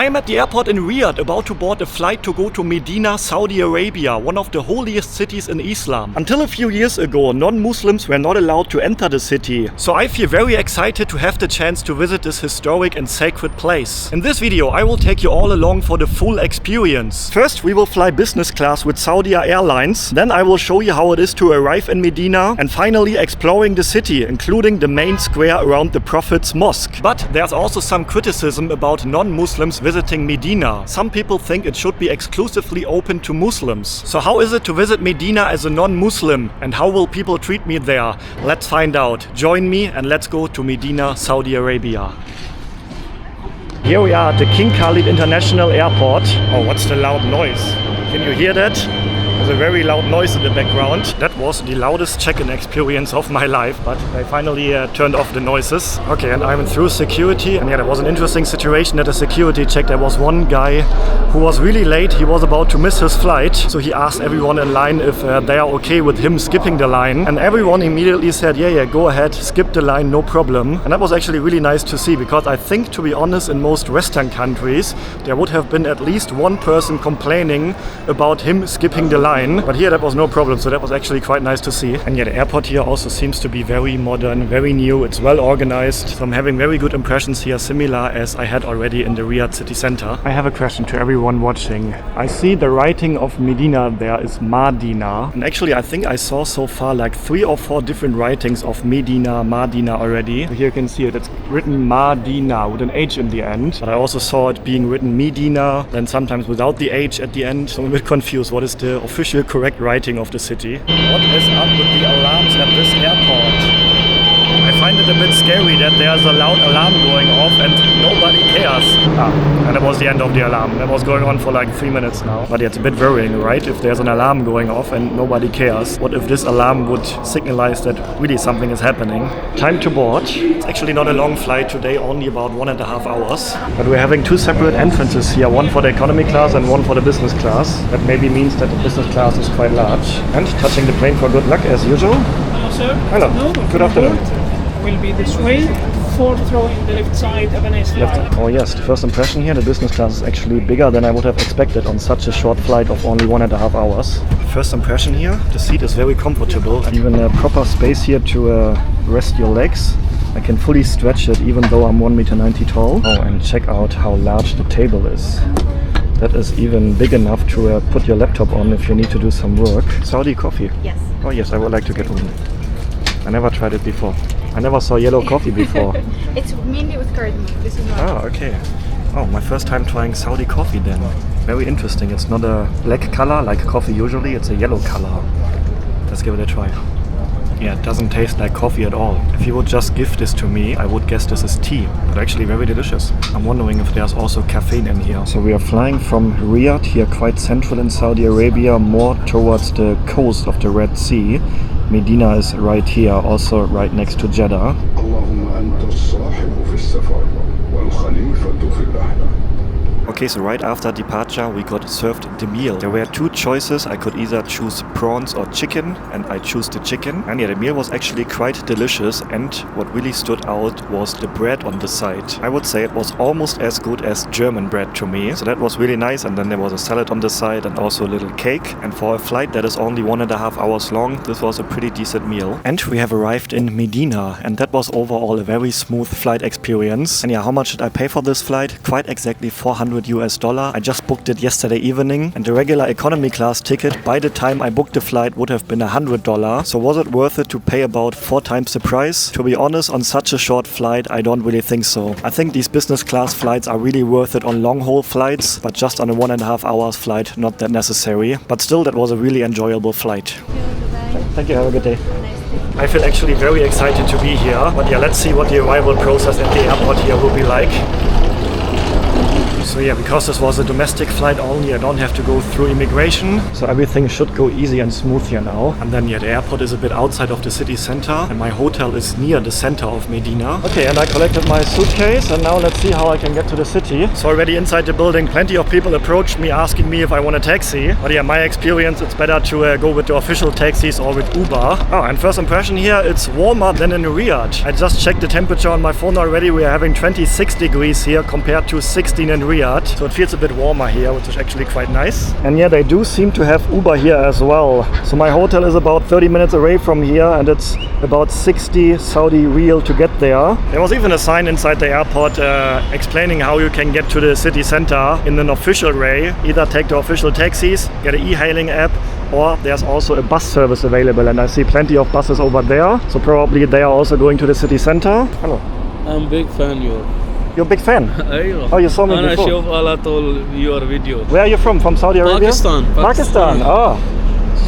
I'm at the airport in Riyadh, about to board a flight to go to Medina, Saudi Arabia, one of the holiest cities in Islam. Until a few years ago, non-Muslims were not allowed to enter the city. So I feel very excited to have the chance to visit this historic and sacred place. In this video, I will take you all along for the full experience. First, we will fly business class with Saudi Airlines. Then I will show you how it is to arrive in Medina. And finally, exploring the city, including the main square around the Prophet's Mosque. But there's also some criticism about non-Muslims visiting Medina. Some people think it should be exclusively open to Muslims. So how is it to visit Medina as a non-Muslim? And how will people treat me there? Let's find out. Join me and let's go to Medina, Saudi Arabia. Here we are at the King Khalid International Airport. Oh, what's the loud noise? Can you hear that? There's a very loud noise in the background. That was the loudest check-in experience of my life, but they finally turned off the noises. Okay, and I'm through security, and yeah, there was an interesting situation at the security check. There was one guy who was really late. He was about to miss his flight, so he asked everyone in line if they are okay with him skipping the line, and everyone immediately said, yeah, go ahead, skip the line, no problem. And that was actually really nice to see, because I think, to be honest, in most Western countries, there would have been at least one person complaining about him skipping the line. But here that was no problem, so that was actually quite nice to see. And yeah, the airport here also seems to be very modern, very new. It's well organized, so I'm having very good impressions here, similar as I had already in the Riyadh city center. I have a question to everyone watching. I see the writing of Medina there is Madinah, and actually I think I saw so far like 3 or 4 different writings of Medina, Madinah already. Here you can see it, it's written Madinah with an H in the end, but I also saw it being written Medina, then sometimes without the H at the end, so I'm a bit confused. What is the official correct writing of the city? What is up with the alarms at this airport? I find it a bit scary that there's a loud alarm going off and nobody cares. And that was the end of the alarm. That was going on for like 3 minutes now. But yeah, it's a bit worrying, right? If there's an alarm going off and nobody cares. What if this alarm would signalize that really something is happening? Time to board. It's actually not a long flight today, only about 1.5 hours. But we're having 2 separate entrances here, one for the economy class and one for the business class. That maybe means that the business class is quite large. And touching the plane for good luck as usual. Hello, sir. Hello. Good afternoon. Will be this way. 4th row in the left side. Have a nice flight. Oh yes, the first impression here, the business class is actually bigger than I would have expected on such a short flight of only 1.5 hours. First impression here, the seat is very comfortable. Even a proper space here to rest your legs. I can fully stretch it even though I'm 1.90 meters tall. Oh, and check out how large the table is. That is even big enough to put your laptop on if you need to do some work. Saudi coffee? Yes. Oh yes, I would like to get one. I never tried it before. I never saw yellow coffee before. It's mainly with cardamom. This is not. Oh, okay. Oh, my first time trying Saudi coffee then. Very interesting. It's not a black color like coffee usually, it's a yellow color. Let's give it a try. Yeah, it doesn't taste like coffee at all. If you would just give this to me, I would guess this is tea, but actually very delicious. I'm wondering if there's also caffeine in here. So we are flying from Riyadh, here quite central in Saudi Arabia, more towards the coast of the Red Sea. Medina is right here, also right next to Jeddah. Okay, so right after departure we got served the meal. There were 2 choices. I could either choose prawns or chicken, and I chose the chicken. And yeah, the meal was actually quite delicious, and what really stood out was the bread on the side. I would say it was almost as good as German bread to me, so that was really nice. And then there was a salad on the side and also a little cake. And for a flight that is only 1.5 hours long, this was a pretty decent meal. And we have arrived in Medina, and that was overall a very smooth flight experience. And yeah, how much did I pay for this flight? Quite exactly $400 US. I just booked it yesterday evening, and the regular economy class ticket by the time I booked the flight would have been $100. So was it worth it to pay about 4 times the price? To be honest, on such a short flight, I don't really think so. I think these business class flights are really worth it on long haul flights, but just on a 1.5 hours flight, not that necessary. But still, that was a really enjoyable flight. Thank you, have a good day. I feel actually very excited to be here, but yeah, let's see what the arrival process at the airport here will be like. So yeah, because this was a domestic flight only, I don't have to go through immigration. So everything should go easy and smooth here now. And then yeah, the airport is a bit outside of the city center, and my hotel is near the center of Medina. Okay, and I collected my suitcase, and now let's see how I can get to the city. So already inside the building, plenty of people approached me asking me if I want a taxi. But yeah, my experience, it's better to go with the official taxis or with Uber. Oh, and first impression here, it's warmer than in Riyadh. I just checked the temperature on my phone already. We are having 26 degrees here compared to 16 in Riyadh. Riyadh, so it feels a bit warmer here, which is actually quite nice. And yeah, they do seem to have Uber here as well. So my hotel is about 30 minutes away from here, and it's about 60 Saudi Riyal to get there. There was even a sign inside the airport explaining how you can get to the city center in an official way. Either take the official taxis, get an e-hailing app, or there's also a bus service available, and I see plenty of buses over there. So probably they are also going to the city center. Hello. I'm big fan you. You're a big fan? أيوة. Oh, you saw me أنا before. أشوف على طول your video. Where are you from? From Saudi Arabia? Pakistan. Pakistan. Oh.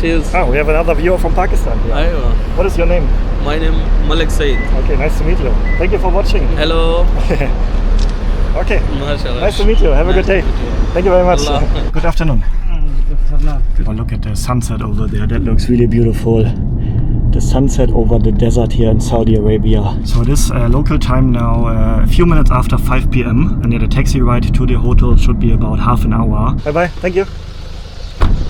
She's. Oh, we have another viewer from Pakistan here. أيوة. What is your name? My name Malik Said. Okay, nice to meet you. Thank you for watching. Hello. Okay. MashaAllah. Nice to meet you. Have a good day. Nice to meet you. Thank you very much. Allah. Good afternoon. Oh, look at the sunset over there. That looks really beautiful. The sunset over the desert here in Saudi Arabia. So it is local time now, a few minutes after 5 p.m. and the taxi ride to the hotel should be about half an hour. Bye bye. Thank you.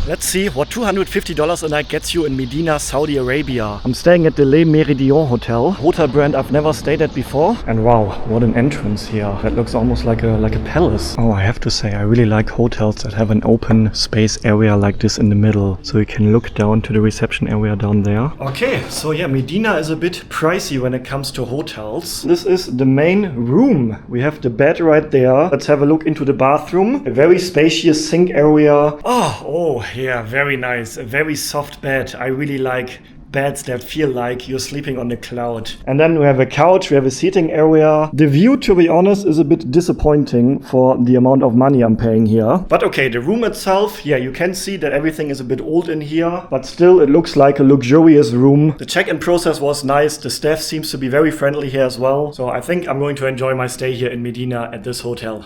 Let's see what $250 a night gets you in Medina, Saudi Arabia. I'm staying at the Meridien hotel. Hotel brand I've never stayed at before. And wow, what an entrance here. That looks almost like a palace. Oh, I have to say, I really like hotels that have an open space area like this in the middle. So you can look down to the reception area down there. Okay, so yeah, Medina is a bit pricey when it comes to hotels. This is the main room. We have the bed right there. Let's have a look into the bathroom. A very spacious sink area. Oh, yeah, very nice. A very soft bed. I really like beds that feel like you're sleeping on a cloud. And then we have a couch, we have a seating area. The view, to be honest, is a bit disappointing for the amount of money I'm paying here. But okay, the room itself, yeah, you can see that everything is a bit old in here, but still it looks like a luxurious room. The check-in process was nice. The staff seems to be very friendly here as well. So I think I'm going to enjoy my stay here in Medina at this hotel.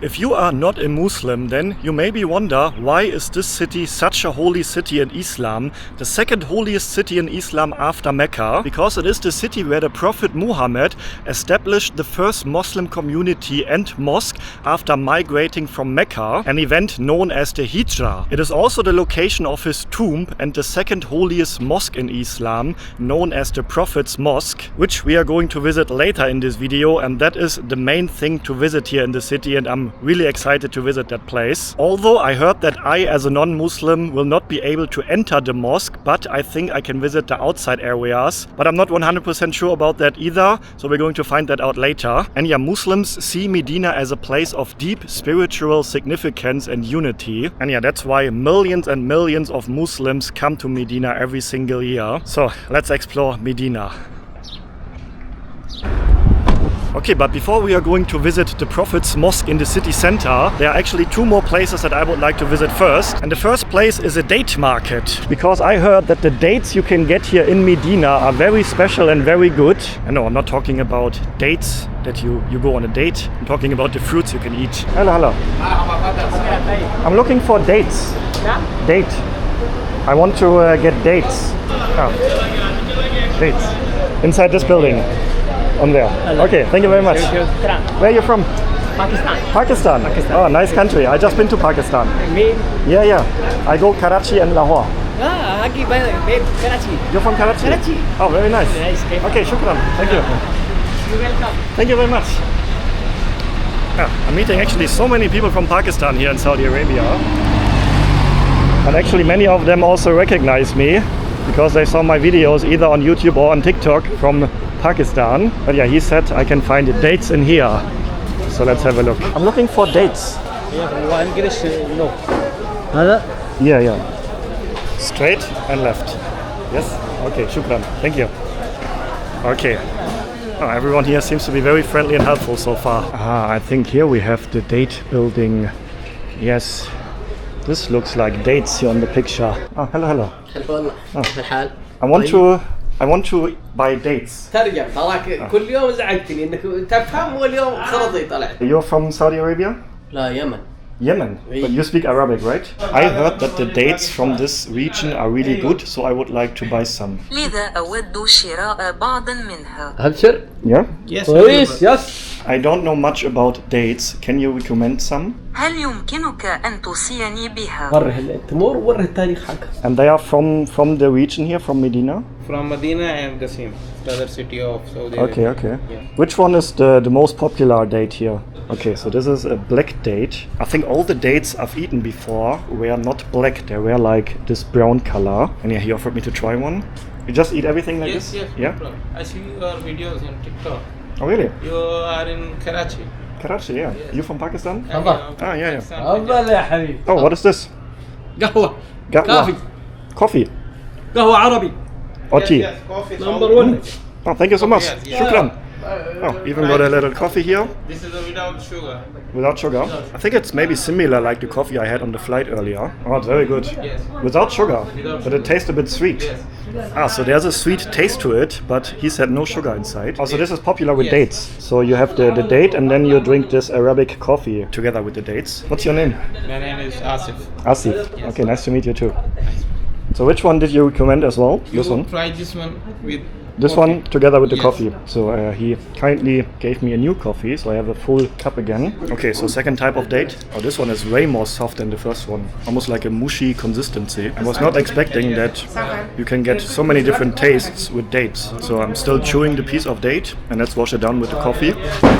If you are not a Muslim, then you maybe wonder, why is this city such a holy city in Islam, the second holiest city in Islam after Mecca? Because it is the city where the Prophet Muhammad established the first Muslim community and mosque after migrating from Mecca, an event known as the Hijrah. It is also the location of his tomb and the second holiest mosque in Islam, known as the Prophet's Mosque, which we are going to visit later in this video, and that is the main thing to visit here in the city, and I'm really excited to visit that place. Although I heard that I, as a non-Muslim, will not be able to enter the mosque, but I think I can visit the outside areas. But I'm not 100% sure about that either, so we're going to find that out later. And yeah, Muslims see Medina as a place of deep spiritual significance and unity. And yeah, that's why millions and millions of Muslims come to Medina every single year. So let's explore Medina. Okay, but before we are going to visit the Prophet's Mosque in the city center, there are actually two more places that I would like to visit first. And the first place is a date market. Because I heard that the dates you can get here in Medina are very special and very good. And no, I'm not talking about dates that you go on a date. I'm talking about the fruits you can eat. Hello. I'm looking for dates. Date. I want to get dates. Dates. Inside this building. On there. Okay, thank you very much. Where are you from? Pakistan. Oh, nice country. I just been to Pakistan. Me? Yeah. I go Karachi and Lahore. Karachi. You're from Karachi? Karachi. Oh, very nice. Okay, shukran. Thank you. You're welcome. Thank you very much. I'm meeting actually so many people from Pakistan here in Saudi Arabia. And actually many of them also recognize me because they saw my videos either on YouTube or on TikTok from Pakistan. But yeah, he said I can find the dates in here. So let's have a look. I'm looking for dates. No. Yeah. Straight and left. Yes? Okay, shukran. Thank you. Okay. Oh, everyone here seems to be very friendly and helpful so far. I think here we have the date building. Yes. This looks like dates here on the picture. Oh, hello. I want to buy dates. ترجم تراك كل يوم زعجتني انك تفهم واليوم خرطي طلع. You're from Saudi Arabia? لا يمن. Yemen, but you speak Arabic, right? I heard that the dates from this region are really good, so I would like to buy some. لذا أود شراء بعض منها. أبشر. Yeah? Yes. Yes. I don't know much about dates. Can you recommend some? هل يمكنك أن توصيني بها؟ وره التمور وره التاريخ حقها. And they are from the region here, from Medina? From Medina and Qasim, the other city of Saudi Okay, Arabia. okay. Yeah. Which one is the most popular date here? Okay, so this is a black date. I think all the dates I've eaten before were not black. They were like this brown color. And yeah, he offered me to try one. You just eat everything like Yes, this? yes. Yeah? No problem. I see your videos on TikTok. Oh, really? You are in Karachi. Karachi, yeah. Yes. You from Pakistan? And, Ah, yeah, yeah. Pakistan, أفضل يا حبيبي. Oh, what is this? قهوة. Gatwa. Coffee. قهوة عربي. Or Yes, tea. yes, coffee. Number Saudi. one. Oh, thank you so much. Yes, yes. Shukran. Oh, even got a little coffee here This is without sugar. without sugar. I think it's maybe similar like the coffee I had on the flight earlier. Oh, it's very good. Yes. Without sugar, Without but it tastes a bit sweet. Yes. Ah, so there's a sweet taste to it, but he said no sugar inside. Also, this is popular with Yes. dates. So you have the date and then you drink this Arabic coffee together with the dates. What's your name? My name is Asif. Asif. Okay, nice to meet you too. So which one did you recommend as well? This You one? try this one with This coffee. one together with the Yes. coffee. So he kindly gave me a new coffee, so I have a full cup again. Okay, so second type of date. Oh, this one is way more soft than the first one. Almost like a mushy consistency. I was not expecting that you can get so many different tastes with dates. So I'm still chewing the piece of date, and let's wash it down with the coffee.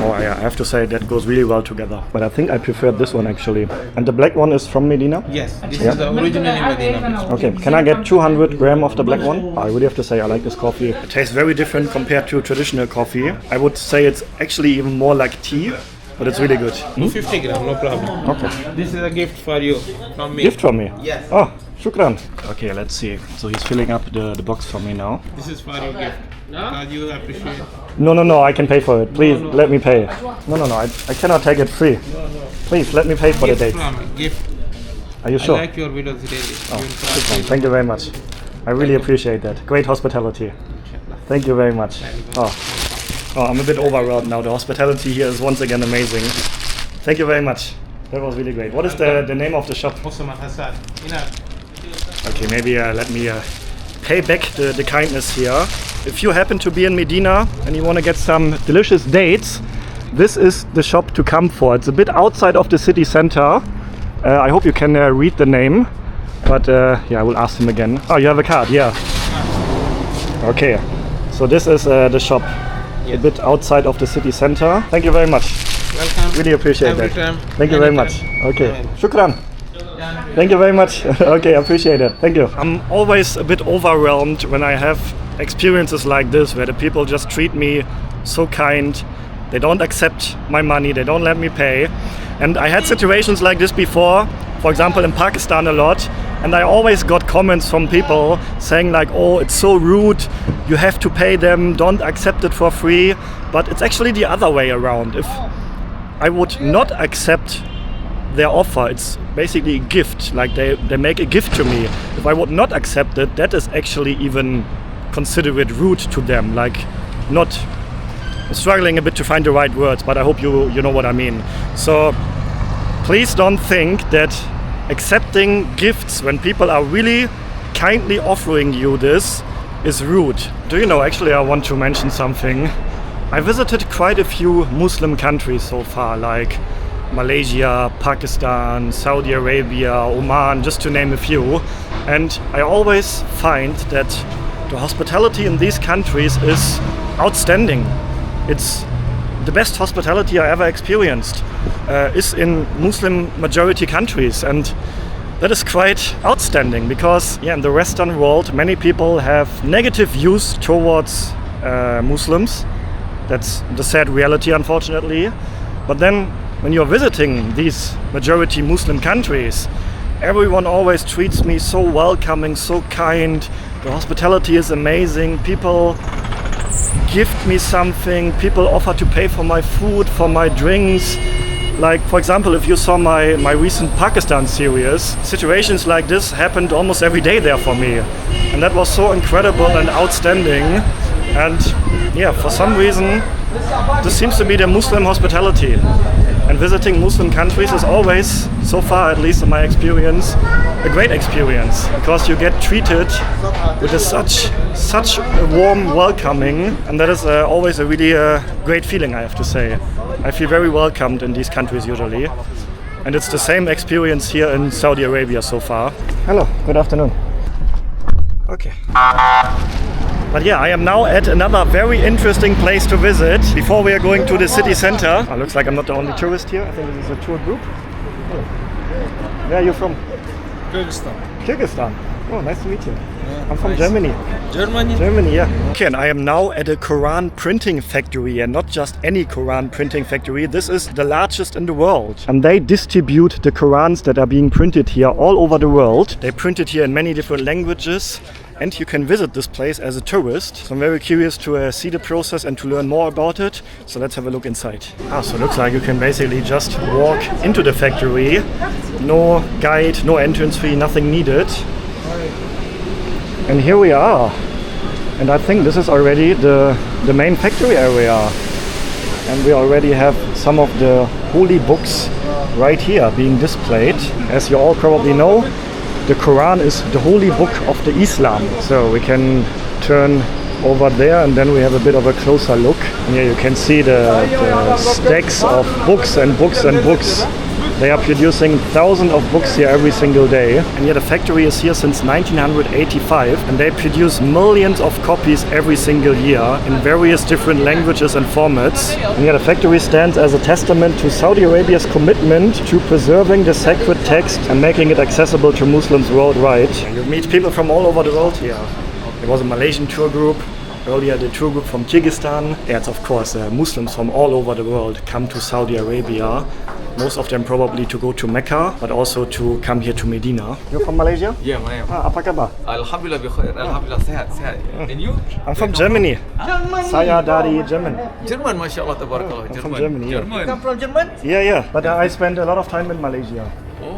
Oh yeah, I have to say that goes really well together. But I think I prefer this one actually. And the black one is from Medina? Yes, this Yeah. is the original Medina. Okay, can I get 200 gram of the black one? I really have to say I like this coffee. It tastes very different compared to traditional coffee. I would say it's actually even more like tea, but it's really good. 50 gram, no problem. Okay. This is a gift for you from me. Gift from me? Yes. Oh, shukran. Okay, let's see. So he's filling up the box for me now. This is for your gift. Because you appreciate. No, I can pay for it. Please, let me pay. No, I cannot take it free. Please, let me pay for the Gift date. from me. Gift. Are you I sure? like your videos daily. Shukran. Thank you very much. I really appreciate that. Great hospitality. Thank you very much. Oh, I'm a bit overwhelmed now. The hospitality here is once again amazing. Thank you very much. That was really great. What is the name of the shop? Osman Hassan. Okay, maybe let me pay back the kindness here. If you happen to be in Medina and you want to get some delicious dates, this is the shop to come for. It's a bit outside of the city center. I hope you can read the name, but yeah, I will ask him again. Oh, you have a card, yeah. Okay, so this is the shop, a bit outside of the city center. Thank you very much. Welcome. Really appreciate Every that. time. Thank you very much. Okay, shukran. Thank you very much. Okay, I appreciate it. Thank you. I'm always a bit overwhelmed when I have experiences like this where the people just treat me so kind. They don't accept my money, they don't let me pay. And I had situations like this before, for example in Pakistan a lot, and I always got comments from people saying like, oh, it's so rude, you have to pay them, don't accept it for free. But it's actually the other way around. If I would not accept their offer, it's basically a gift, like they make a gift to me. If I would not accept it, that is actually even considered rude to them, like not struggling a bit to find the right words, but I hope you know what I mean. So please don't think that accepting gifts when people are really kindly offering you this is rude. Do you know, actually I want to mention something. I visited quite a few Muslim countries so far, like Malaysia, Pakistan, Saudi Arabia, Oman, just to name a few. And I always find that the hospitality in these countries is outstanding. It's the best hospitality I ever experienced is in Muslim majority countries, and that is quite outstanding because in the Western world many people have negative views towards Muslims. That's the sad reality, unfortunately. But then when you're visiting these majority Muslim countries, everyone always treats me so welcoming, so kind. The hospitality is amazing. People gift me something, people offer to pay for my food, for my drinks. Like, for example, if you saw my recent Pakistan series, situations like this happened almost every day there for me. And that was so incredible and outstanding. And yeah, for some reason, this seems to be the Muslim hospitality. And visiting Muslim countries is always, so far at least in my experience, a great experience, because you get treated with such a warm welcoming, and that is always a really great feeling, I have to say. I feel very welcomed in these countries usually, and it's the same experience here in Saudi Arabia so far. Hello, good afternoon. Okay. But yeah, I am now at another very interesting place to visit before we are going to the city center. Oh, looks like I'm not the only tourist here. I think this is a tour group. Oh. Where are you from? Kyrgyzstan. Kyrgyzstan. Oh, nice to meet you. Yeah, I'm from nice. Germany. Germany? Germany, yeah. Okay, and I am now at a Quran printing factory, and not just any Quran printing factory. This is the largest in the world. And they distribute the Qurans that are being printed here all over the world. They print it here in many different languages. And you can visit this place as a tourist. So I'm very curious to see the process and to learn more about it. So let's have a look inside. So it looks like you can basically just walk into the factory. No guide, no entrance fee, nothing needed. And here we are. And I think this is already the main factory area. And we already have some of the holy books right here being displayed. As you all probably know, the Quran is the holy book of the Islam. So we can turn over there and then we have a bit of a closer look. And here you can see the stacks of books and books and books. They are producing thousands of books here every single day. And yet the factory is here since 1985 and they produce millions of copies every single year in various different languages and formats. And yet the factory stands as a testament to Saudi Arabia's commitment to preserving the sacred text and making it accessible to Muslims worldwide. And you meet people from all over the world here. There was a Malaysian tour group. Earlier the tour group from Kyrgyzstan. Yes, of course, Muslims from all over the world come to Saudi Arabia. Most of them probably to go to Mecca, but also to come here to Medina. You're from Malaysia? Yeah, I am. Apa kabar? Alhamdulillah, bikhair. Alhamdulillah, sehat. And you? I'm from Germany. Saya dari German. German, mashallah, tabarakallah. I'm from Germany. Yeah. German. Come from German? Yeah. But I spent a lot of time in Malaysia.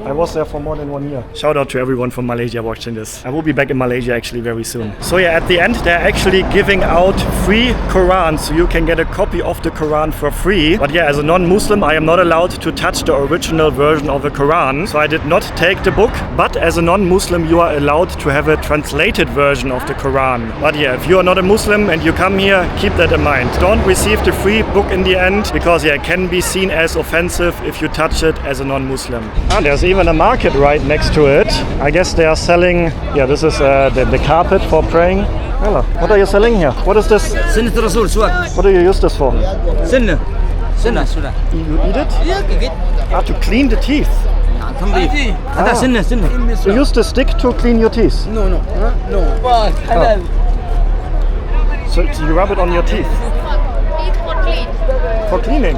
I was there for more than 1 year. Shout out to everyone from Malaysia watching this. I will be back in Malaysia actually very soon. So yeah, at the end they're actually giving out free Qur'an, so you can get a copy of the Qur'an for free. But yeah, as a non-Muslim I am not allowed to touch the original version of the Qur'an, so I did not take the book. But as a non-Muslim you are allowed to have a translated version of the Qur'an. But yeah, if you are not a Muslim and you come here, keep that in mind. Don't receive the free book in the end, because yeah, it can be seen as offensive if you touch it as a non-Muslim. There's even a market right next to it. I guess they are selling, yeah, this is the carpet for praying. Hello, what are you selling here? What is this? What do you use this for? Sunnah. You eat it? To clean the teeth. You use the stick to clean your teeth? No. So you rub it on your teeth? For cleaning?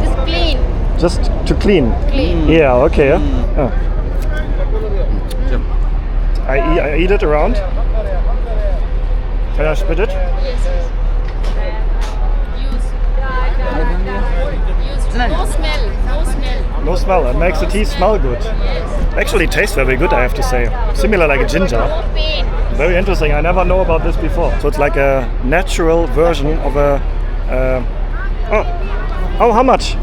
Just clean. Just to clean? Clean. Yeah, okay. Oh. I eat it around. Can I spit it? Yes. Use. No smell. No smell. It makes the teeth smell good. Yes. Actually tastes very good, I have to say. Similar like a ginger. No pain. Very interesting. I never know about this before. So it's like a natural version of a... Oh, how much?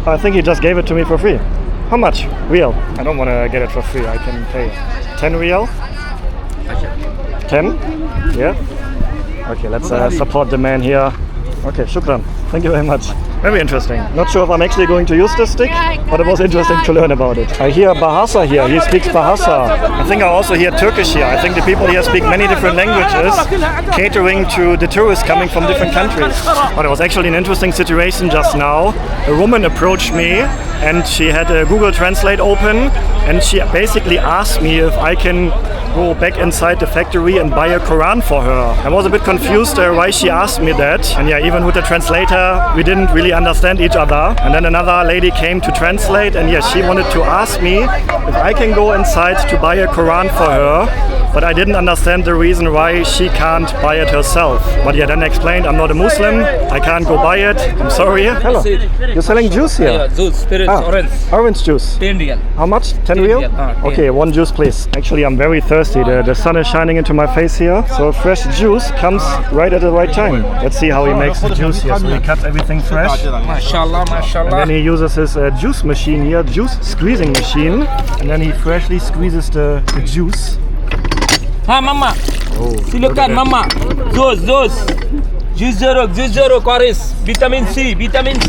I think he just gave it to me for free. How much? Real. I don't want to get it for free. I can pay 10 real. 10? Yeah? Okay, let's support the man here. Okay, shukran. Thank you very much. Very interesting. Not sure if I'm actually going to use this stick, but it was interesting to learn about it. I hear Bahasa here. He speaks Bahasa. I think I also hear Turkish here. I think the people here speak many different languages, catering to the tourists coming from different countries. But it was actually an interesting situation just now. A woman approached me and she had a Google Translate open and she basically asked me if I can go back inside the factory and buy a Quran for her. I was a bit confused why she asked me that. And yeah, even with the translator, we didn't really understand each other. And then another lady came to translate and yeah, she wanted to ask me if I can go inside to buy a Quran for her. but I didn't understand the reason why she can't buy it herself. But yeah, then I explained I'm not a Muslim, I can't go buy it. I'm sorry. Hello. You're selling juice here? Yeah, juice, spirits, orange. Orange juice. 10 real. How much? 10 real? Okay, one juice please. Actually, I'm very thirsty. The sun is shining into my face here. So fresh juice comes right at the right time. Let's see how he makes the juice here. So he cuts everything fresh. MashaAllah, MashaAllah. And then he uses his juice machine here, juice squeezing machine. And then he freshly squeezes the juice. Ha, mama. Oh, Silakan, mama. Juice. Juice zero, Chorus. Vitamin C,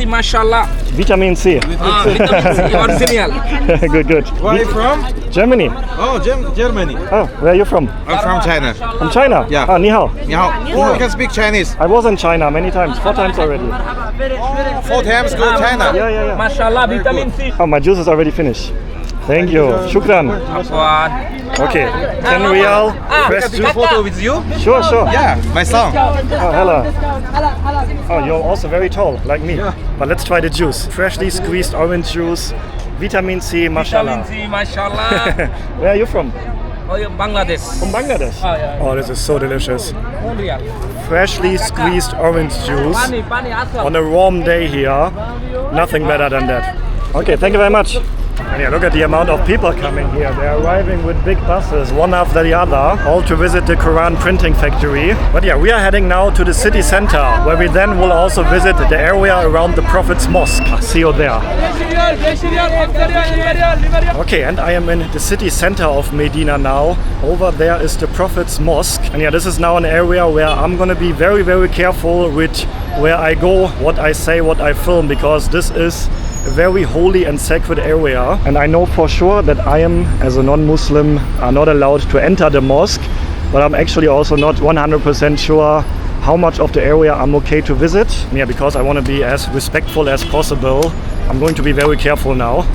mashallah. Vitamin C. Vitamin C, original. Good. Where are you from? Germany. Oh, Germany. Oh, where are you from? I'm from China. From China? Yeah. Ah, ni hao. Oh, you can speak Chinese. I was in China many times, 4 times already. 4 times go China. Yeah. Mashallah, vitamin C. Oh, my juice is already finished. Thank you. Shukran. Okay. 10 real. Fresh juice. Photo with you? Sure. Yeah, my son. Oh, hello. Oh, you're also very tall, like me. But let's try the juice. Freshly squeezed orange juice. Vitamin C, mashallah. Vitamin C, mashallah. Where are you from? Oh, yeah, Bangladesh. From Bangladesh? Oh, yeah. Oh, this is so delicious. 1 real. Freshly squeezed orange juice Pani, asal. on a warm day here. Nothing better than that. Okay, thank you very much. And yeah, look at the amount of people coming here. They're arriving with big buses, one after the other, all to visit the Qur'an printing factory. But yeah, we are heading now to the city center, where we then will also visit the area around the Prophet's Mosque. See you there. Okay, and I am in the city center of Medina now. Over there is the Prophet's Mosque. And yeah, this is now an area where I'm gonna be very, very careful with where I go, what I say, what I film, because this is a very holy and sacred area, and I know for sure that I am, as a non-Muslim, are not allowed to enter the mosque, but I'm actually also not 100% sure how much of the area I'm okay to visit. Yeah, because I want to be as respectful as possible. I'm going to be very careful now.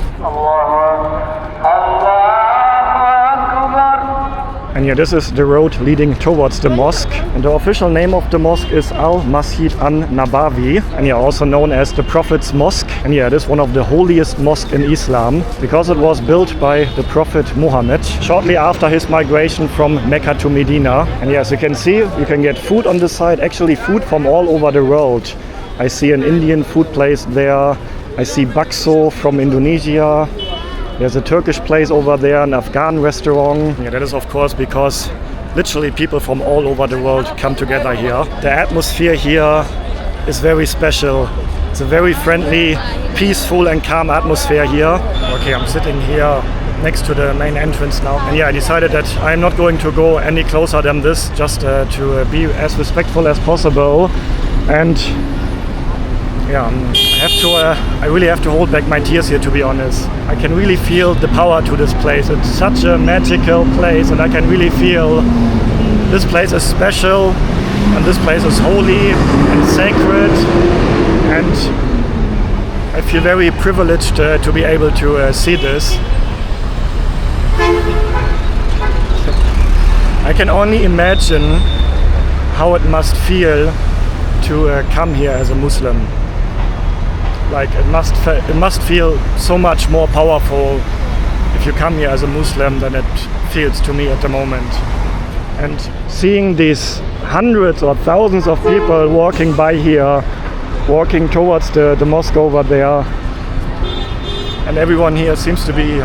And yeah, this is the road leading towards the mosque. And the official name of the mosque is Al-Masjid An-Nabawi. And yeah, also known as the Prophet's Mosque. And yeah, it is one of the holiest mosques in Islam, because it was built by the Prophet Muhammad shortly after his migration from Mecca to Medina. And yeah, as you can see, you can get food on the side, actually food from all over the world. I see an Indian food place there. I see bakso from Indonesia. There's a Turkish place over there, an Afghan restaurant. Yeah, that is of course because literally people from all over the world come together here. The atmosphere here is very special. It's a very friendly, peaceful and calm atmosphere here. Okay, I'm sitting here next to the main entrance now. And yeah, I decided that I'm not going to go any closer than this, just to be as respectful as possible. And yeah, I really have to hold back my tears here, to be honest. I can really feel the power to this place. It's such a magical place, and I can really feel this place is special, and this place is holy and sacred, and I feel very privileged to be able to see this. I can only imagine how it must feel to come here as a Muslim. Like it must feel so much more powerful if you come here as a Muslim than it feels to me at the moment. And seeing these hundreds or thousands of people walking by here, walking towards the mosque over there, and everyone here seems to be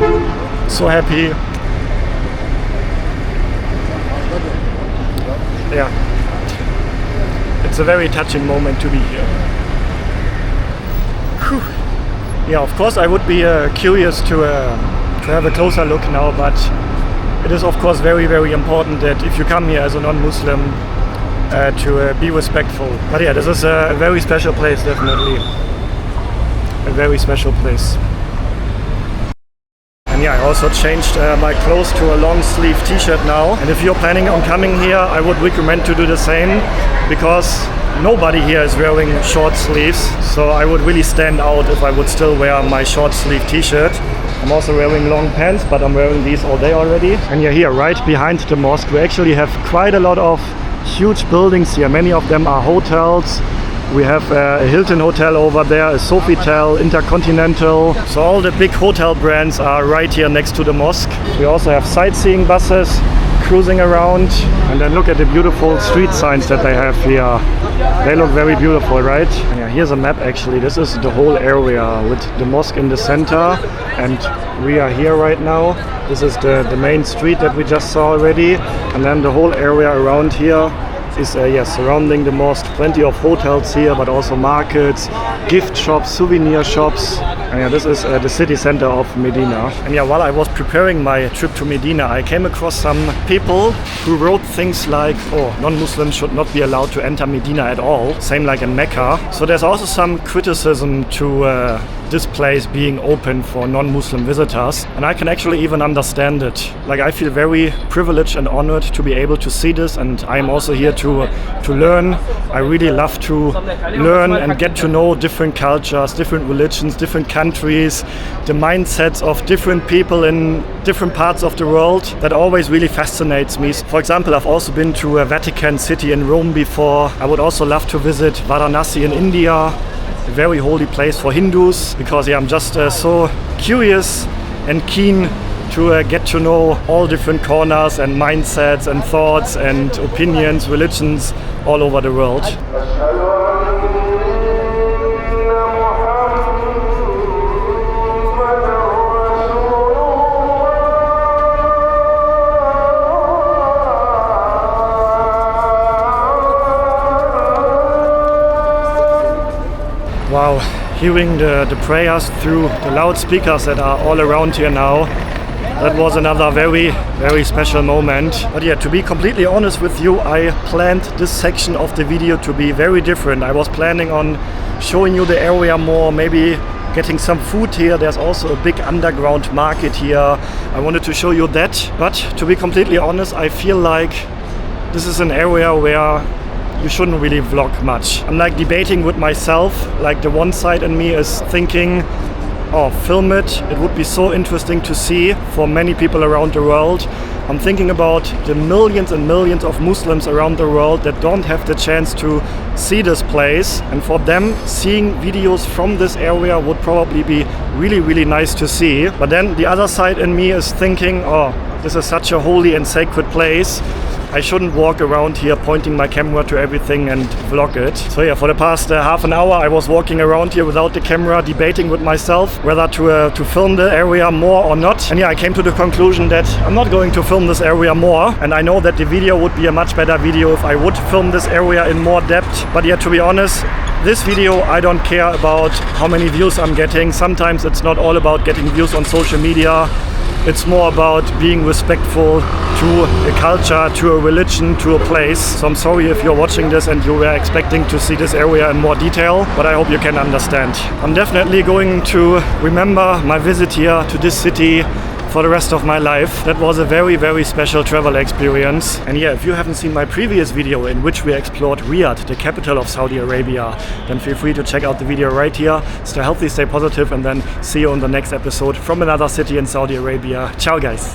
so happy. Yeah, it's a very touching moment to be here. Whew. Yeah, of course I would be curious to have a closer look now, but it is of course very, very important that if you come here as a non-Muslim to be respectful. But yeah, this is a very special place, definitely. A very special place. And yeah, I also changed my clothes to a long sleeve t-shirt now. And if you're planning on coming here, I would recommend to do the same, because nobody here is wearing short sleeves. So I would really stand out if I would still wear my short sleeve t-shirt. I'm also wearing long pants, but I'm wearing these all day already. And yeah, here right behind the mosque, we actually have quite a lot of huge buildings here. Many of them are hotels. We have a Hilton hotel over there, a Sofitel, Intercontinental. So all the big hotel brands are right here next to the mosque. We also have sightseeing buses cruising around, and then look at the beautiful street signs that they have here. They look very beautiful, right? And yeah, here's a map actually. This is the whole area with the mosque in the center, and we are here right now. This is the main street that we just saw already, and then the whole area around here is surrounding the mosque. Plenty of hotels here, but also markets, gift shops, souvenir shops. And yeah, this is the city center of Medina. And yeah, while I was preparing my trip to Medina, I came across some people who wrote things like, oh, non-Muslims should not be allowed to enter Medina at all. Same like in Mecca. So there's also some criticism to this place being open for non-Muslim visitors, and I can actually even understand it. Like, I feel very privileged and honored to be able to see this, and I am also here to learn. I really love to learn and get to know different cultures, different religions, different countries, the mindsets of different people in different parts of the world. That always really fascinates me. For example, I've also been to a Vatican City in Rome before. I would also love to visit Varanasi in India, a very holy place for Hindus, because I'm just so curious and keen to get to know all different corners and mindsets and thoughts and opinions, religions all over the world. Wow, hearing the prayers through the loudspeakers that are all around here now, that was another very, very special moment. But yeah, to be completely honest with you, I planned this section of the video to be very different. I was planning on showing you the area more, maybe getting some food here. There's also a big underground market here. I wanted to show you that. But to be completely honest, I feel like this is an area where you shouldn't really vlog much. I'm like debating with myself, like the one side in me is thinking, oh, film it, it would be so interesting to see for many people around the world. I'm thinking about the millions and millions of Muslims around the world that don't have the chance to see this place, and for them seeing videos from this area would probably be really, really nice to see. But then the other side in me is thinking, oh, this is such a holy and sacred place. I shouldn't walk around here pointing my camera to everything and vlog it. So yeah, for the past half an hour I was walking around here without the camera, debating with myself whether to film the area more or not. And yeah, I came to the conclusion that I'm not going to film this area more. And I know that the video would be a much better video if I would film this area in more depth. But yeah, to be honest, this video, I don't care about how many views I'm getting. Sometimes it's not all about getting views on social media. It's more about being respectful to a culture, to a religion, to a place. So I'm sorry if you're watching this and you were expecting to see this area in more detail, but I hope you can understand. I'm definitely going to remember my visit here to this city for the rest of my life. That was a very, very special travel experience. And yeah, if you haven't seen my previous video in which we explored Riyadh, the capital of Saudi Arabia, then feel free to check out the video right here. Stay healthy, stay positive, and then see you on the next episode from another city in Saudi Arabia. Ciao guys!